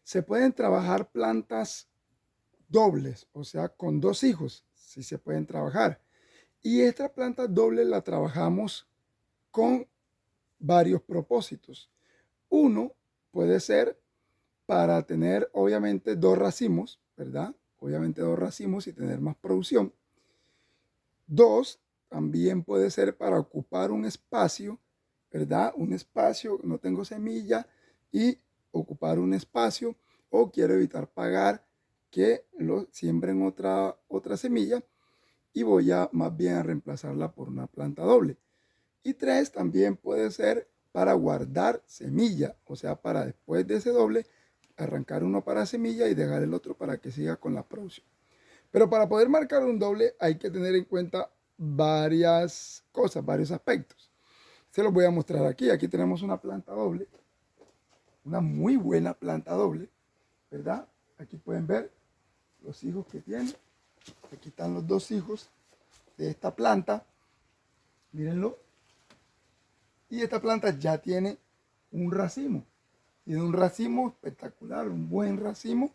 Se pueden trabajar plantas dobles, o sea, con dos hijos, sí se pueden trabajar. Y esta planta doble la trabajamos con varios propósitos. Uno puede ser para tener, obviamente, dos racimos, ¿verdad? Obviamente dos racimos y tener más producción. Dos, también puede ser para ocupar un espacio, ¿verdad? Un espacio, no tengo semilla y ocupar un espacio, o quiero evitar pagar que lo siembren otra semilla y voy a más bien a reemplazarla por una planta doble. Y tres, también puede ser para guardar semilla, o sea, para después de ese doble arrancar uno para semilla y dejar el otro para que siga con la producción. Pero para poder marcar un doble hay que tener en cuenta varias cosas, varios aspectos. Se los voy a mostrar aquí. Aquí tenemos una planta doble, una muy buena planta doble, ¿verdad? Aquí pueden ver los hijos que tiene. Aquí están los dos hijos de esta planta. Mírenlo. Y esta planta ya tiene un racimo. Tiene un racimo espectacular, un buen racimo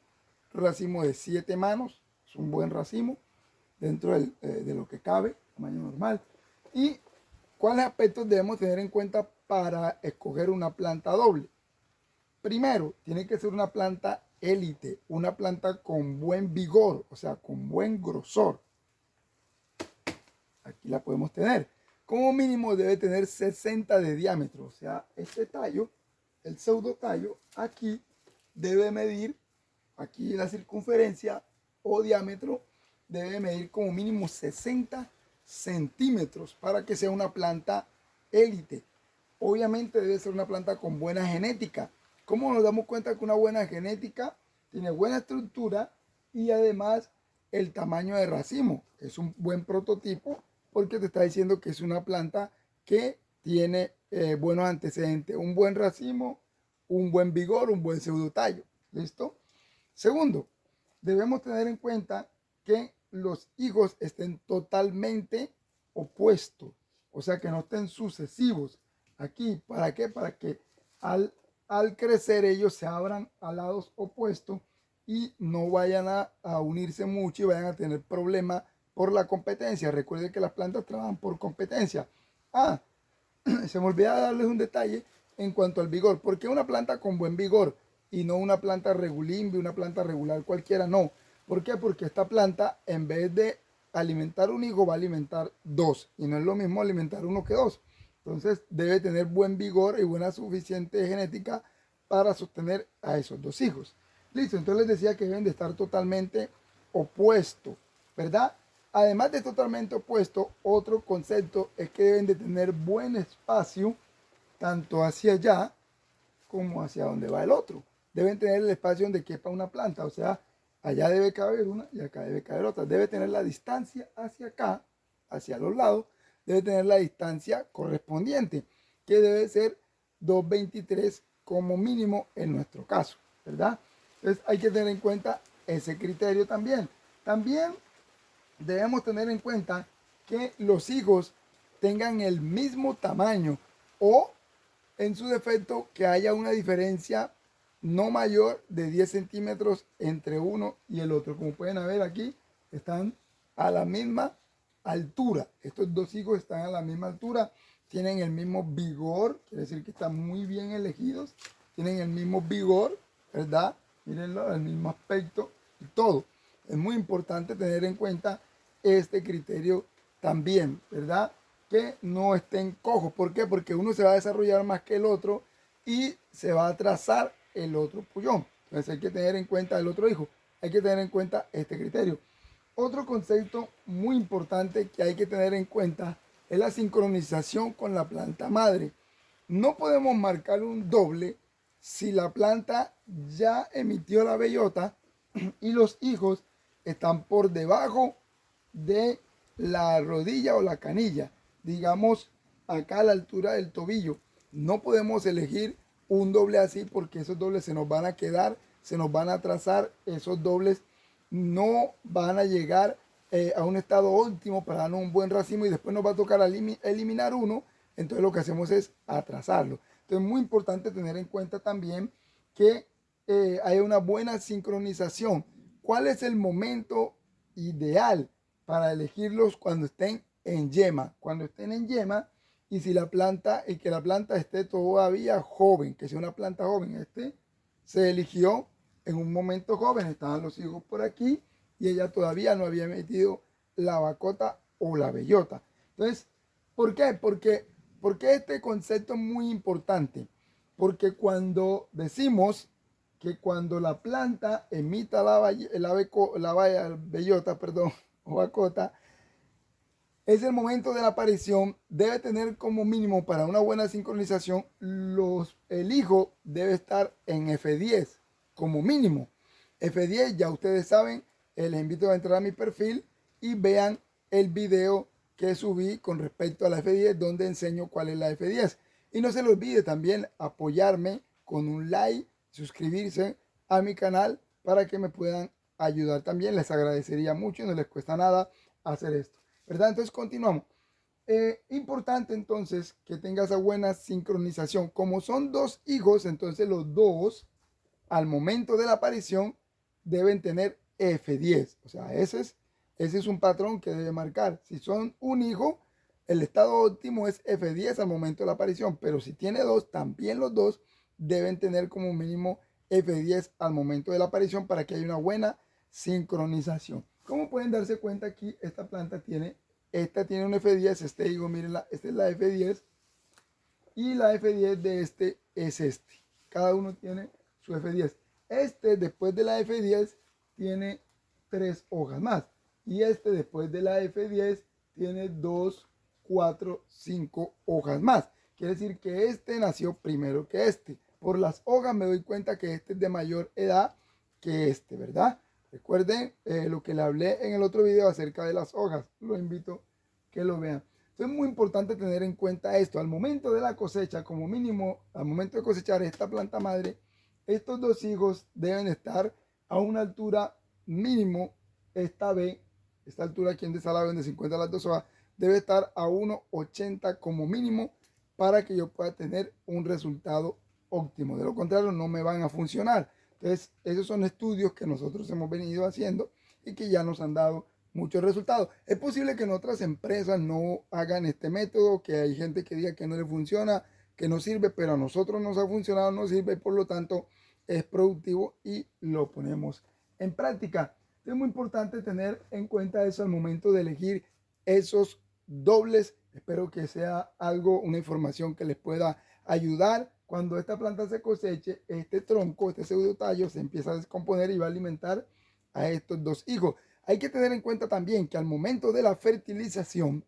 de 7 manos, es un buen racimo dentro de lo que cabe, tamaño normal. ¿Y cuáles aspectos debemos tener en cuenta para escoger una planta doble? Primero, tiene que ser una planta élite, una planta con buen vigor, o sea, con buen grosor. Aquí la podemos tener. Como mínimo debe tener 60 de diámetro, o sea, este tallo, el pseudo tallo, aquí debe medir, aquí la circunferencia o diámetro debe medir como mínimo 60 centímetros para que sea una planta élite. Obviamente debe ser una planta con buena genética. ¿Cómo nos damos cuenta que una buena genética tiene buena estructura y además el tamaño de racimo? Es un buen prototipo porque te está diciendo que es una planta que tiene buenos antecedentes, un buen racimo, un buen vigor, un buen pseudotallo. ¿Listo? Segundo, debemos tener en cuenta que los hijos estén totalmente opuestos, o sea, que no estén sucesivos. Aquí, ¿para qué? Para que al crecer ellos se abran a lados opuestos y no vayan a unirse mucho y vayan a tener problemas por la competencia. Recuerden que las plantas trabajan por competencia. Ah, se me olvidaba darles un detalle en cuanto al vigor. ¿Por qué una planta con buen vigor y no una planta regulimbe, una planta regular cualquiera? No. ¿Por qué? Porque esta planta, en vez de alimentar un hijo, va a alimentar dos. Y no es lo mismo alimentar uno que dos. Entonces debe tener buen vigor y buena suficiente genética para sostener a esos dos hijos. Listo, entonces les decía que deben de estar totalmente opuestos, ¿verdad? Además de totalmente opuesto, otro concepto es que deben de tener buen espacio tanto hacia allá como hacia donde va el otro. Deben tener el espacio donde quepa una planta, o sea, allá debe caber una y acá debe caber otra. Debe tener la distancia hacia acá, hacia los lados, debe tener la distancia correspondiente, que debe ser 2,23 como mínimo en nuestro caso, ¿verdad? Entonces hay que tener en cuenta ese criterio también. También debemos tener en cuenta que los hijos tengan el mismo tamaño o en su defecto que haya una diferencia no mayor de 10 centímetros entre uno y el otro. Como pueden ver aquí, están a la misma altura. Estos dos hijos están a la misma altura, tienen el mismo vigor, quiere decir que están muy bien elegidos, tienen el mismo vigor, ¿verdad? Mírenlo, el mismo aspecto y todo. Es muy importante tener en cuenta este criterio también, ¿verdad? Que no estén cojos. ¿Por qué? Porque uno se va a desarrollar más que el otro y se va a atrasar el otro pullón. Entonces hay que tener en cuenta el otro hijo. Hay que tener en cuenta este criterio. Otro concepto muy importante que hay que tener en cuenta es la sincronización con la planta madre. No podemos marcar un doble si la planta ya emitió la bellota y los hijos están por debajo de la rodilla o la canilla, digamos acá a la altura del tobillo. No podemos elegir un doble así porque esos dobles se nos van a quedar, se nos van a atrasar, esos dobles no van a llegar a un estado óptimo para darnos un buen racimo y después nos va a tocar eliminar uno, entonces lo que hacemos es atrasarlo. Entonces es muy importante tener en cuenta también que haya una buena sincronización. ¿Cuál es el momento ideal para elegirlos cuando estén en yema? Cuando estén en yema y si la planta, y que la planta esté todavía joven, que sea una planta joven. Este se eligió en un momento joven, estaban los hijos por aquí y ella todavía no había metido la bacota o la bellota. Entonces, ¿por qué? Porque este concepto es muy importante. Porque cuando decimos que cuando la planta emita la bellota, perdón, o bacota, es el momento de la aparición, debe tener como mínimo para una buena sincronización, el hijo debe estar en F10 como mínimo. F10 ya ustedes saben, les invito a entrar a mi perfil y vean el video que subí con respecto a la F10 donde enseño cuál es la F10. Y no se les olvide también apoyarme con un like, suscribirse a mi canal para que me puedan ayudar también. Les agradecería mucho y no les cuesta nada hacer esto, ¿verdad? Entonces continuamos. Importante entonces que tenga esa buena sincronización. Como son dos hijos, entonces los dos al momento de la aparición deben tener F10. O sea, ese es un patrón que debe marcar. Si son un hijo, el estado óptimo es F10 al momento de la aparición. Pero si tiene dos, también los dos deben tener como mínimo F10 al momento de la aparición para que haya una buena sincronización. Como pueden darse cuenta aquí, esta planta tiene un F10, este higo, miren, esta es la F10 y la F10 de este es este. Cada uno tiene su F10. Este después de la F10 tiene 3 hojas más y este después de la F10 tiene 2, 4, 5 hojas más. Quiere decir que este nació primero que este. Por las hojas me doy cuenta que este es de mayor edad que este, ¿verdad? Recuerden lo que le hablé en el otro video acerca de las hojas. Los invito a que lo vean. Entonces es muy importante tener en cuenta esto. Al momento de la cosecha, como mínimo, al momento de cosechar esta planta madre, estos dos higos deben estar a una altura mínimo, esta altura aquí en desalado donde se encuentran las dos hojas, debe estar a 1,80 como mínimo para que yo pueda tener un resultado óptimo. De lo contrario, no me van a funcionar. Entonces, esos son estudios que nosotros hemos venido haciendo y que ya nos han dado muchos resultados. Es posible que en otras empresas no hagan este método, que hay gente que diga que no le funciona, que no sirve, pero a nosotros nos ha funcionado, nos sirve, por lo tanto es productivo y lo ponemos en práctica. Es muy importante tener en cuenta eso al momento de elegir esos dobles. Espero que sea algo, una información que les pueda ayudar. Cuando esta planta se coseche, este tronco, este pseudotallo se empieza a descomponer y va a alimentar a estos dos hijos. Hay que tener en cuenta también que al momento de la fertilización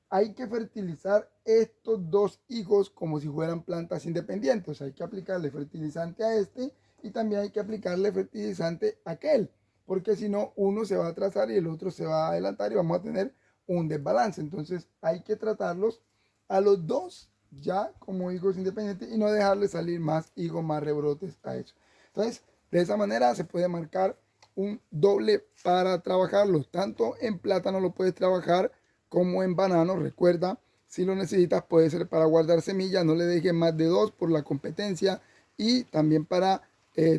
hay que fertilizar estos dos higos como si fueran plantas independientes. O sea, hay que aplicarle fertilizante a este y también hay que aplicarle fertilizante a aquel, porque si no, uno se va a atrasar y el otro se va a adelantar y vamos a tener un desbalance. Entonces hay que tratarlos a los dos ya como higos independientes y no dejarle salir más higos, más rebrotes a eso. Entonces, de esa manera se puede marcar un doble para trabajarlos. Tanto en plátano lo puedes trabajar como en banano. Recuerda, si lo necesitas puede ser para guardar semillas, no le dejes más de 2 por la competencia y también para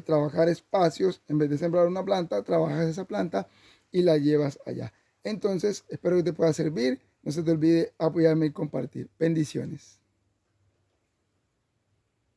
trabajar espacios. En vez de sembrar una planta, trabajas esa planta y la llevas allá. Entonces, espero que te pueda servir. No se te olvide apoyarme y compartir. Bendiciones.